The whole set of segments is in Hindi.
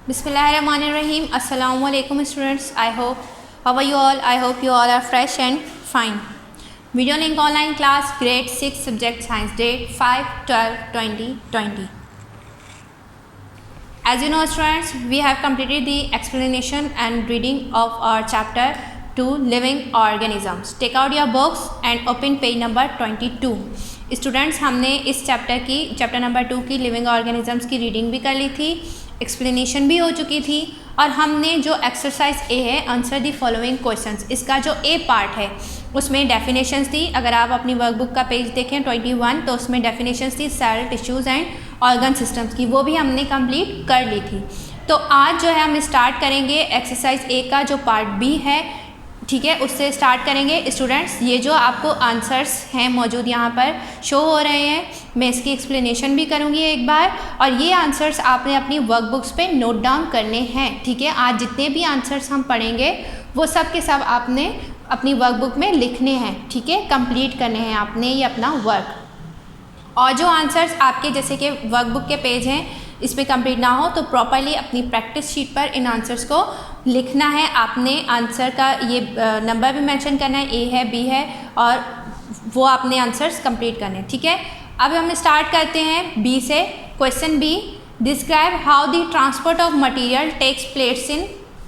Bismillahirrahmanirrahim. Assalamu alaikum students. How are you all? I hope you all are fresh and fine. Video link online class grade 6 subject science date 5/12/2020. As you know students, we have completed the explanation and reading of our chapter 2 living organisms. Take out your books and open page number 22. Students हमने इस चैप्टर नंबर 2 की लिविंग ऑर्गेनिजम्स की रीडिंग भी कर ली थी, एक्सप्लेनेशन भी हो चुकी थी और हमने जो एक्सरसाइज ए है आंसर दी फॉलोइंग क्वेश्चंस, इसका जो ए पार्ट है उसमें डेफिनेशंस थी। अगर आप अपनी वर्कबुक का पेज देखें 21 तो उसमें डेफिनेशंस थी cell, tissues and organ systems की, वो भी हमने कंप्लीट कर ली थी। तो आज जो है हम स्टार्ट करेंगे एक्सरसाइज ए का जो पार्ट बी है, ठीक है, उससे स्टार्ट करेंगे। स्टूडेंट्स ये जो आपको आंसर्स हैं मौजूद यहाँ पर शो हो रहे हैं, मैं इसकी एक्सप्लेनेशन भी करूँगी एक बार, और ये आंसर्स आपने अपनी वर्कबुक्स पे नोट डाउन करने हैं, ठीक है। आज जितने भी आंसर्स हम पढ़ेंगे वो सब के सब आपने अपनी वर्कबुक में लिखने हैं, ठीक है, कंप्लीट करने हैं आपने ये अपना वर्क। और जो आंसर्स आपके जैसे कि वर्कबुक के पेज हैं इस पर कंप्लीट ना हो तो प्रॉपरली अपनी प्रैक्टिस शीट पर इन आंसर्स को लिखना है आपने। आंसर का ये नंबर भी मेंशन करना है, ए है, बी है, और वो आपने आंसर्स कंप्लीट करने हैं, ठीक है। अब हम स्टार्ट करते हैं बी से। Question B, describe how the transport of material takes place in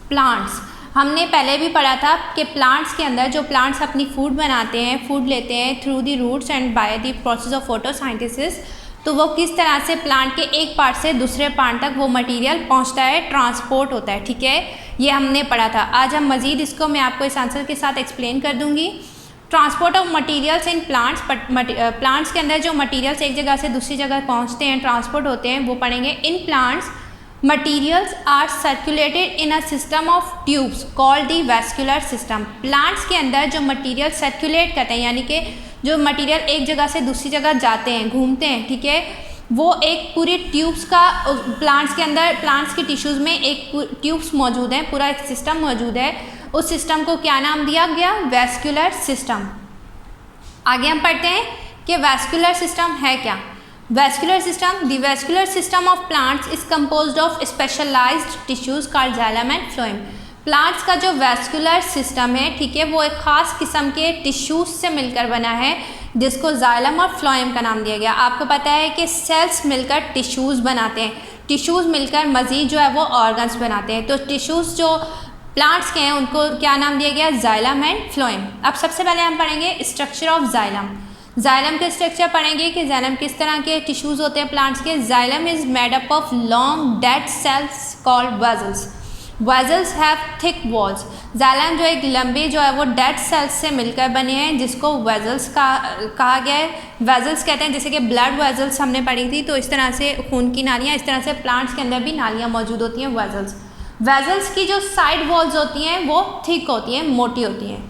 plants. हमने पहले भी पढ़ा था कि प्लांट्स के अंदर जो प्लांट्स अपनी फूड बनाते हैं, फूड लेते हैं through the roots and by the process of photosynthesis, तो वो किस तरह से प्लांट के एक पार्ट से दूसरे पार्ट तक वो मटेरियल पहुंचता है, ट्रांसपोर्ट होता है, ठीक है, ये हमने पढ़ा था। आज हम मज़ीद इसको मैं आपको इस आंसर के साथ एक्सप्लेन कर दूंगी। Transport of materials in plants, plants के अंदर जो मटेरियल्स एक जगह से दूसरी जगह पहुंचते हैं, ट्रांसपोर्ट होते हैं, वो पढ़ेंगे। In plants materials are circulated in a system of tubes called the vascular system. Plants के अंदर जो मटेरियल सर्कुलेट करते हैं, यानी कि जो मटेरियल एक जगह से दूसरी जगह जाते हैं, घूमते हैं, ठीक है, वो एक पूरी ट्यूब्स का, प्लांट्स के अंदर, प्लांट्स की टिश्यूज़ में एक ट्यूब्स मौजूद हैं, पूरा एक सिस्टम मौजूद है। उस सिस्टम को क्या नाम दिया गया? Vascular system. आगे हम पढ़ते हैं कि वैस्कुलर सिस्टम है क्या। Vascular system, the vascular system of plants is composed of specialised tissues called xylem and phloem. Plants का जो वैस्कुलर सिस्टम है, ठीक है, वो एक ख़ास किस्म के टिश्यूज़ से मिलकर बना है जिसको जाइलम और फ्लोएम का नाम दिया गया। आपको पता है कि सेल्स मिलकर टिश्यूज़ बनाते हैं, टिश्यूज़ मिलकर मज़ीद जो है वो ऑर्गन्स बनाते हैं। तो टिश्यूज़ जो प्लांट्स के हैं उनको क्या नाम दिया गया? Xylem and phloem. अब सबसे पहले हम पढ़ेंगे स्ट्रक्चर ऑफ जाइलम। जाइलम के स्ट्रक्चर पढ़ेंगे कि जाइलम किस तरह के टिश्यूज़ होते हैं प्लांट्स के। Xylem is made up of long dead cells called vessels. Vessels have thick walls. Xylem जो एक लंबे जो है वो डेड सेल्स से मिलकर बने हैं जिसको वेजल्स कहा गया है। वेजल्स कहते हैं, जैसे कि ब्लड वेजल्स हमने पढ़ी थी, तो इस तरह से खून की नालियाँ, इस तरह से प्लांट्स के अंदर भी नालियाँ मौजूद होती हैं, वेजल्स। वेजल्स की जो साइड वॉल्स होती हैं वो थिक होती हैं, मोटी होती हैं।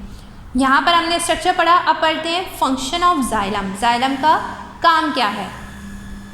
यहाँ पर हमने स्ट्रक्चर पढ़ा। अब पढ़ते हैं फंक्शन ऑफ जाइलम। जाइलम का काम क्या है?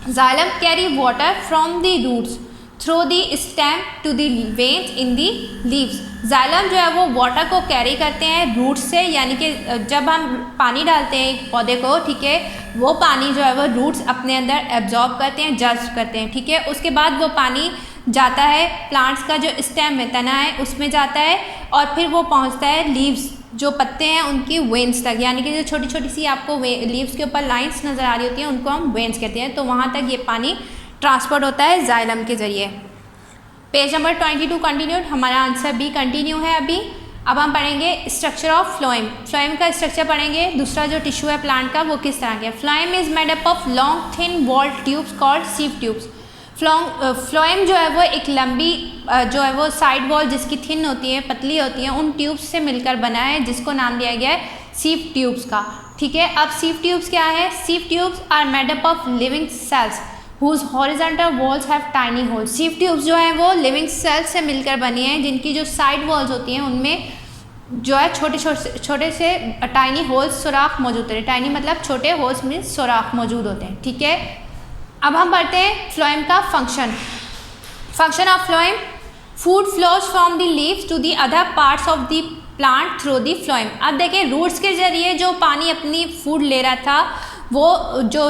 Xylem carry water from the roots through the stem to the veins in the leaves. Xylem जो है वो वाटर को कैरी करते हैं रूट से, यानी कि जब हम पानी डालते हैं एक पौधे को, ठीक है, वो पानी जो है वो रूट्स अपने अंदर एब्जॉर्ब करते हैं, जज्ब करते हैं, ठीक है। उसके बाद वो पानी जाता है प्लांट्स का जो स्टेम है, तना है, उसमें जाता है और फिर वो पहुंचता है लीव्स, जो पत्ते हैं उनकी वेन्स तक, यानी कि जो छोटी छोटी सी आपको लीव्स के ऊपर लाइंस नज़र आ रही होती हैं उनको हम वेन्स कहते हैं। तो वहाँ तक ये पानी ट्रांसपोर्ट होता है जाइलम के ज़रिए। पेज नंबर 22 कंटिन्यूड, हमारा आंसर बी कंटिन्यू है अभी। अब हम पढ़ेंगे स्ट्रक्चर ऑफ फ्लोएम। फ्लोएम का स्ट्रक्चर पढ़ेंगे, दूसरा जो टिश्यू है प्लांट का वो किस तरह के। Phloem is made up of long thin walled tubes called sieve tubes. Phloem जो है वो एक लंबी जो है वो साइड वॉल जिसकी थिन होती है, पतली होती है, उन ट्यूब्स से मिलकर बना है जिसको नाम दिया गया है सीव ट्यूब्स का, ठीक है। अब सीव ट्यूब्स क्या है? Sieve tubes are made up of living cells whose horizontal walls have tiny holes। Sieve tubes जो हैं वो लिविंग सेल्स से मिलकर बनी हैं जिनकी जो साइड वॉल्स होती हैं उनमें जो है छोटे से टाइनी होल्स, सुराख मौजूद होते हैं। टाइनी मतलब छोटे होल्स में सुराख मौजूद होते हैं, ठीक है। अब हम पढ़ते हैं फ्लोएम का function. Function of phloem, food flows from the leaves to the other parts of the plant through the phloem. अब देखिए रूट्स के जरिए जो पानी अपनी फूड ले रहा था वो जो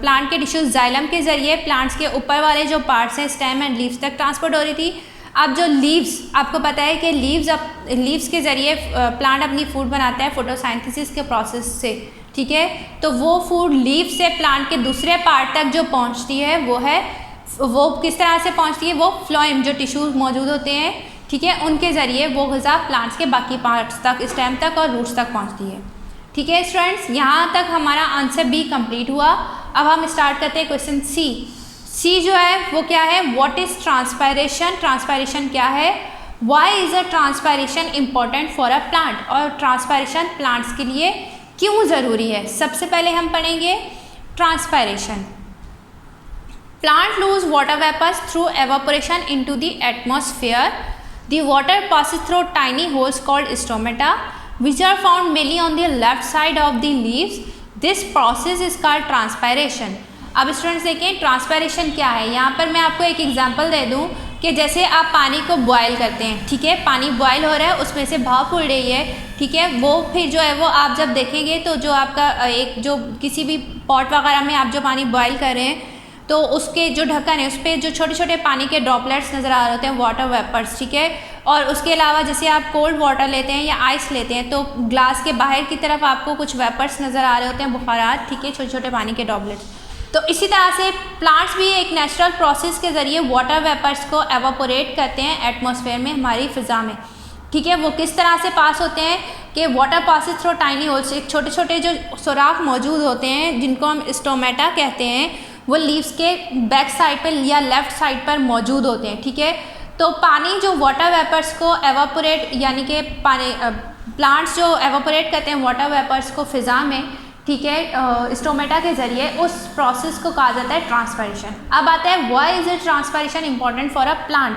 प्लांट के टिश्यूज जाइलम के ज़रिए प्लांट्स के ऊपर वाले जो पार्ट्स हैं स्टेम एंड लीव्स तक ट्रांसपोर्ट हो रही थी। अब जो लीव्स, आपको पता है कि लीव्स के ज़रिए प्लांट अपनी फूड बनाता है फोटोसिंथेसिस के प्रोसेस से, ठीक है। तो वो फूड लीव से प्लांट के दूसरे पार्ट तक जो पहुंचती है वो किस तरह से पहुंचती है, वो फ्लोएम जो टिश्यूज मौजूद होते हैं, ठीक है, उनके ज़रिए वो ग़िज़ा प्लांट्स के बाकी पार्ट्स तक, स्टेम तक और रूट्स तक पहुंचती है, ठीक है स्टूडेंट्स। यहाँ तक हमारा आंसर बी कंप्लीट हुआ। अब हम स्टार्ट करते हैं क्वेश्चन सी जो है वो क्या है, व्हाट इज़ ट्रांसपायरेशन, ट्रांसपायरेशन क्या है, why is a transpiration important for a plant, और ट्रांसपायरेशन प्लांट्स के लिए क्यों ज़रूरी है। सबसे पहले हम पढ़ेंगे transpiration. Plant lose water vapours through evaporation into the atmosphere. The water passes through tiny holes called stomata which are found mainly on the left side of the leaves. This process is called transpiration. अब स्टूडेंट्स देखें ट्रांसपायरेशन क्या है। यहाँ पर मैं आपको एक एग्जांपल दे दूँ कि जैसे आप पानी को बॉयल करते हैं, ठीक है, पानी बॉयल हो रहा है, उसमें से भाप उड़ रही है, ठीक है, वो फिर जो है वो आप जब देखेंगे तो जो आपका एक जो किसी भी पॉट वगैरह में आप जो पानी बॉयल कर रहे हैं तो उसके जो ढक्कन है उस पर जो छोटे छोटे पानी के ड्रॉपलेट्स नज़र आ रहे होते हैं, वाटर वेपर्स, ठीक है। और उसके अलावा जैसे आप कोल्ड वाटर लेते हैं या आइस लेते हैं तो ग्लास के बाहर की तरफ आपको कुछ वेपर्स नज़र आ रहे होते हैं, बुखारात, ठीक है, छोटे छोटे पानी के ड्रॉपलेट्स। तो इसी तरह से प्लांट्स भी एक नेचुरल प्रोसेस के ज़रिए वाटर वेपर्स को एवापोरेट करते हैं एटमॉस्फेयर में, हमारी फ़िज़ा में, ठीक है। वो किस तरह से पास होते हैं कि water passes through tiny holes, एक छोटे छोटे जो सुराख मौजूद होते हैं जिनको हम स्टोमेटा कहते हैं, वो लीव्स के बैक साइड पर या लेफ़्ट साइड पर मौजूद होते हैं, ठीक है। तो पानी जो वाटर वेपर्स को एवापोरेट यानी कि पानी प्लांट्स जो एवापोरेट करते हैं वाटर वेपर्स को फ़िज़ा में, ठीक है, स्टोमेटा के ज़रिए, उस प्रोसेस को कहा जाता है ट्रांसपायरेशन। अब आता है why is it transpiration important for a plant,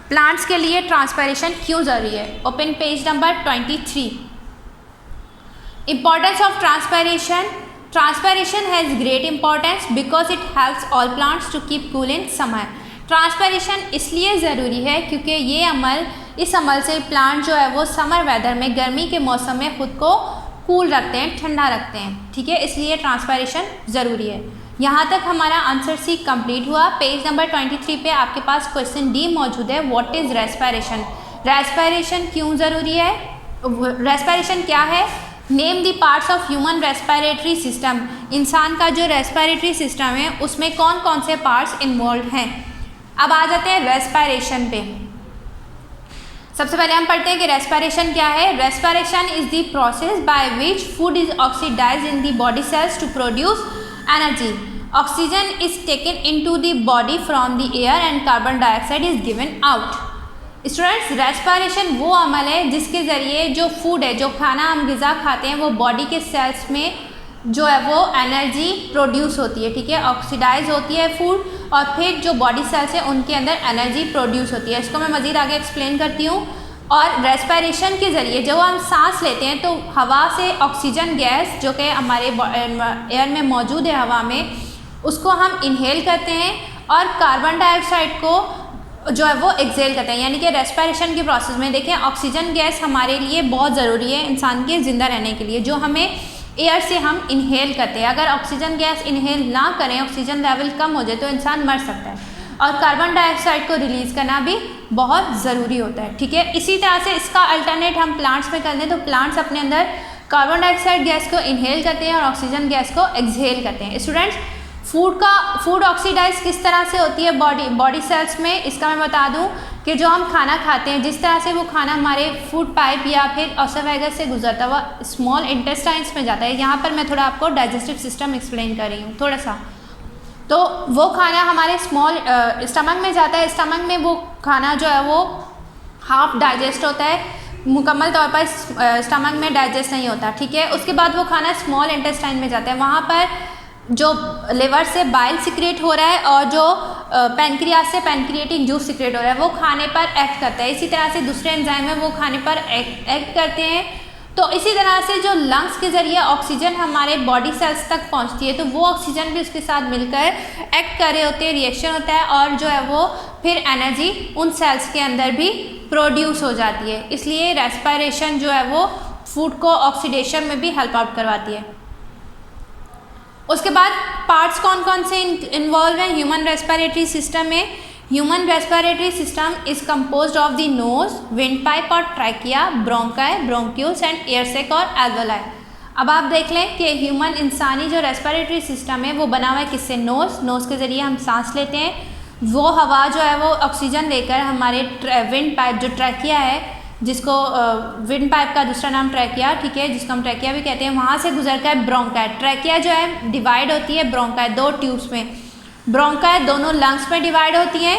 plants के लिए ट्रांसपायरेशन क्यों ज़रूरी है। Open page number 23। Importance of transpiration. Transpiration has great importance because it helps all plants to keep cool in summer. Transpiration इसलिए ज़रूरी है क्योंकि इस अमल से प्लांट जो है वो समर वेदर में, गर्मी के मौसम में ख़ुद को कूल रखते हैं, ठंडा रखते हैं, ठीक है, इसलिए ट्रांसपायरेशन ज़रूरी है। यहाँ तक हमारा आंसर सी कंप्लीट हुआ। पेज नंबर 23 पे आपके पास क्वेश्चन डी मौजूद है, व्हाट इज़ रेस्पायरेशन। रेस्पायरेशन क्यों ज़रूरी है, रेस्पायरेशन क्या है। Name the parts of human respiratory system. इंसान का जो रेस्पायरेटरी सिस्टम है उसमें कौन कौन से पार्ट्स इन्वॉल्व हैं। अब आ जाते हैं रेस्पायरेशन पे। सबसे पहले हम पढ़ते हैं कि रेस्पायरेशन क्या है। Respiration is the process by which food is oxidised in the body cells to produce energy. Oxygen is taken into the body from the air and carbon dioxide is given out. Students, respiration वो अमल है जिसके ज़रिए जो फूड है, जो खाना हम ग़िज़ा खाते हैं, वो बॉडी के सेल्स में जो है वो एनर्जी प्रोड्यूस होती है, ठीक है, ऑक्सीडाइज होती है फूड, और फिर जो बॉडी सेल्स है उनके अंदर एनर्जी प्रोड्यूस होती है। इसको मैं मज़ीद आगे एक्सप्लेन करती हूँ। और रेस्पायरेशन के ज़रिए जब हम सांस लेते हैं तो हवा से ऑक्सीजन गैस जो कि हमारे एयर में मौजूद है, हवा में, उसको हम इनहेल करते हैं, और कार्बन डाइऑक्साइड को जो है वो एक्सेल करते हैं। यानी कि रेस्पायरेशन के प्रोसेस में देखें, ऑक्सीजन गैस हमारे लिए बहुत ज़रूरी है इंसान के ज़िंदा रहने के लिए, जो हमें एयर से हम इनहेल करते हैं। अगर ऑक्सीजन गैस इनहेल ना करें, ऑक्सीजन लेवल कम हो जाए तो इंसान मर सकता है, और कार्बन डाइऑक्साइड को रिलीज़ करना भी बहुत ज़रूरी होता है, ठीक है। इसी तरह से इसका अल्टरनेट हम प्लांट्स में कर दें तो प्लांट्स अपने अंदर कार्बन डाइऑक्साइड गैस को इनहेल करते हैं और ऑक्सीजन गैस को एक्सहेल करते हैं। स्टूडेंट्स, फूड ऑक्सीडाइज किस तरह से होती है बॉडी सेल्स में, इसका मैं बता दूं कि जो हम खाना खाते हैं, जिस तरह से वो खाना हमारे फूड पाइप या फिर ओसोफेगस से गुजरता हुआ स्मॉल इंटेस्टाइन्स में जाता है। यहाँ पर मैं थोड़ा आपको डाइजेस्टिव सिस्टम एक्सप्लेन कर रही हूँ थोड़ा सा। तो वो खाना हमारे स्मॉल स्टमक में जाता है। स्टमक में वो खाना जो है वो हाफ डाइजेस्ट होता है, मुकम्मल तौर पर स्टमक में डाइजेस्ट नहीं होता, ठीक है। उसके बाद वो खाना स्मॉल इंटेस्टाइन में जाता है, वहाँ पर जो लिवर से बाइल सिक्रेट हो रहा है और जो पैनक्रियास से पैनक्रिएटिक जूस सिक्रेट हो रहा है वो खाने पर एक्ट करता है। इसी तरह से दूसरे एंजाइम में वो खाने पर एक्ट करते हैं। तो इसी तरह से जो लंग्स के ज़रिए ऑक्सीजन हमारे बॉडी सेल्स तक पहुंचती है, तो वो ऑक्सीजन भी उसके साथ मिलकर एक्ट कर रहे होते हैं, रिएक्शन होता है, और जो है वो फिर एनर्जी उन सेल्स के अंदर भी प्रोड्यूस हो जाती है। इसलिए रेस्पायरेशन जो है वो फूड को ऑक्सीडेशन में भी हेल्प आउट करवाती है। उसके बाद पार्ट्स कौन कौन से इन्वॉल्व हैं ह्यूमन रेस्पिरेटरी सिस्टम में। Human respiratory system is composed of the nose, wind pipe और trachea, bronchi, bronchioles and air sac और एल्वेलाई। अब आप देख लें कि ह्यूमन इंसानी जो रेस्पिरेटरी सिस्टम है वो बना हुआ है किससे? नोज़ के ज़रिए हम सांस लेते हैं, वो हवा जो है वो ऑक्सीजन लेकर हमारे विंड पाइप जो ट्रैकिया है, जिसको विंड पाइप का दूसरा नाम ट्रैकिया, ठीक है, जिसको हम ट्रैकिया भी कहते हैं, वहाँ से गुजर कर ब्रोंकाई। ट्रैकिया जो है डिवाइड होती है ब्रोंकाई दो ट्यूब्स में, ब्रोंकाई दोनों लंग्स में डिवाइड होती हैं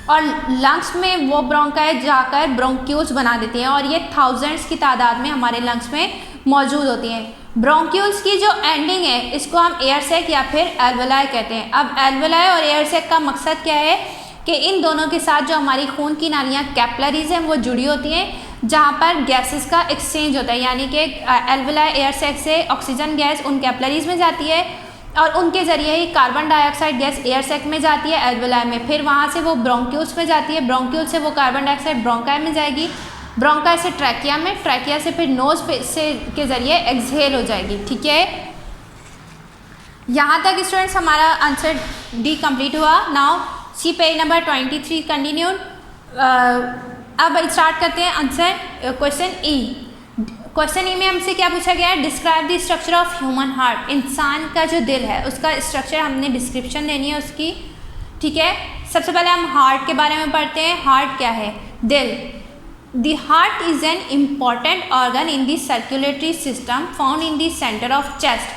और लंग्स में वो ब्रोंकाई जाकर ब्रोंक्यूल्स बना देती हैं और ये थाउजेंड्स की तादाद में हमारे लंग्स में मौजूद होती हैं। ब्रोंक्यूल्स की जो एंडिंग है इसको हम एयर सैक या फिर एल्वेलाई कहते हैं। अब एल्वेलाई और एयर सैक का मकसद क्या है कि इन दोनों के साथ जो हमारी खून की नालियाँ कैपिलरीज हैं वो जुड़ी होती हैं, जहाँ पर गैसेस का एक्सचेंज होता है, यानी कि एल्वेलाई एयर सैक से ऑक्सीजन गैस उन कैपिलरीज में जाती है और उनके ज़रिए ही carbon dioxide gas air sac में जाती है एल्वेलाई में, फिर वहाँ से वो ब्रोंक्यूल्स में जाती है, ब्रोंक्यूल से वो कार्बन डाइऑक्साइड ब्रोंकाई में जाएगी, ब्रोंकाई से ट्रैकिया में, ट्रैकिया से फिर नोज से के ज़रिए एक्सहेल हो जाएगी। ठीक है, यहाँ तक स्टूडेंट्स हमारा आंसर डी कंप्लीट हुआ। Now see page number 23 continued. अब स्टार्ट करते हैं आंसर क्वेश्चन ई। क्वेश्चन ई में हमसे क्या पूछा गया है? Describe the structure of human heart. इंसान का जो दिल है उसका स्ट्रक्चर हमने डिस्क्रिप्शन देनी है उसकी। ठीक है, सबसे पहले हम हार्ट के बारे में पढ़ते हैं। हार्ट क्या है? दिल। The heart is an important organ in the circulatory system found in the center of chest.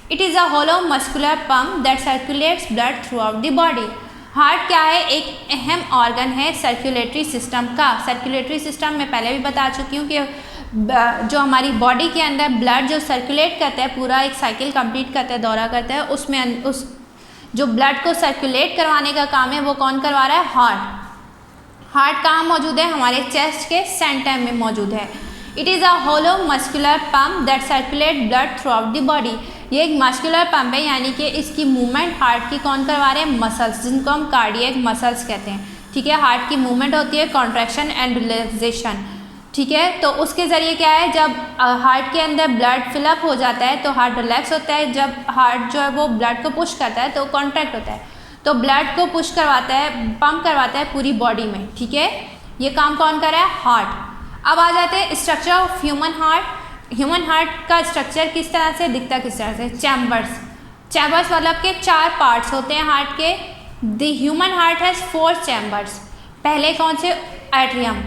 It is a hollow muscular pump that circulates blood throughout the body. Heart क्या है? एक अहम ऑर्गन है सर्कुलेटरी सिस्टम का। सर्कुलेटरी सिस्टम मैं पहले भी बता चुकी हूँ कि जो हमारी बॉडी के अंदर ब्लड जो सर्कुलेट करता है, पूरा एक साइकिल कंप्लीट करता है, दौरा करता है, उसमें उस जो ब्लड को सर्कुलेट करवाने का काम है वो कौन करवा रहा है? हार्ट। हार्ट कहाँ मौजूद है? हमारे चेस्ट के सेंटर में मौजूद है। It is a hollow muscular pump that circulate blood throughout the body. ये एक मस्कुलर पंप है, यानी कि इसकी मूवमेंट हार्ट की कौन करवा रहे हैं? मसल्स, जिनको हम कार्डियक मसल्स कहते हैं। ठीक है, हार्ट की मूवमेंट होती है कॉन्ट्रैक्शन एंड रिलैक्सेशन। ठीक है, तो उसके ज़रिए क्या है, जब हार्ट के अंदर ब्लड फिलअप हो जाता है तो हार्ट रिलैक्स होता है, जब हार्ट जो है वो ब्लड को पुश करता है तो कॉन्ट्रैक्ट होता है, तो ब्लड को पुश करवाता है, पंप करवाता है पूरी बॉडी में। ठीक है, ये काम कौन कर रहा है? हार्ट। अब आ जाते हैं structure of human heart. Human heart का स्ट्रक्चर किस तरह से दिखता, किस तरह से? चैम्बर्स। चैम्बर्स मतलब के 4 पार्ट्स होते हैं हार्ट के। The human heart has 4 chambers. पहले कौन से? Atrium.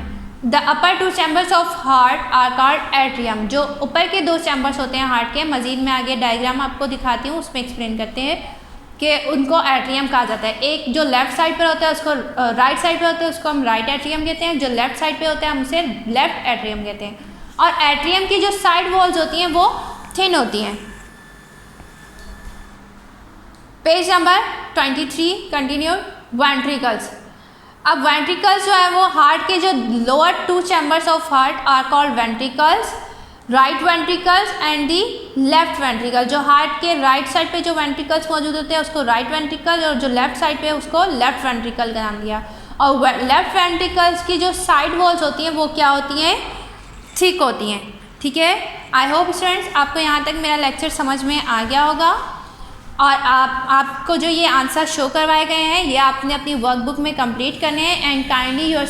The upper 2 chambers of heart are called atrium. जो ऊपर के 2 चैम्बर्स होते हैं हार्ट के, मजीद में आगे डायग्राम आपको दिखाती हूँ, उसमें एक्सप्लेन करते हैं कि उनको एट्रियम कहा जाता है। एक जो लेफ्ट साइड पर होता है उसको राइट साइड पे होता है उसको हम राइट एट्रियम कहते हैं, जो लेफ्ट साइड पे होता है हम उसे लेफ्ट एट्रियम कहते हैं। और एट्रियम की जो साइड वॉल्स होती हैं वो थिन होती हैं। Page number 23 continued. वेंट्रिकल्स। अब वेंट्रिकल्स जो है वो हार्ट के जो lower 2 chambers of heart are called ventricles, right ventricles and the left ventricle. जो हार्ट के राइट साइड पे जो वेंट्रिकल्स मौजूद होते हैं उसको राइट वेंट्रिकल, और जो लेफ्ट साइड पे उसको लेफ्ट वेंट्रिकल का नाम दिया। और लेफ्ट वेंट्रिकल्स की जो साइड वॉल्स होती हैं वो क्या होती हैं? थिक होती हैं। ठीक है, आई होप स्टूडेंट्स आपको यहाँ तक मेरा लेक्चर समझ में आ गया होगा और आपको जो ये आंसर शो करवाए गए हैं ये आपने अपनी वर्कबुक में कंप्लीट करने हैं। And kindly your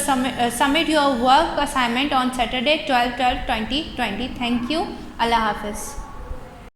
submit your work assignment on Saturday 12/12/2020। Thank you. अल्लाह हाफिज़।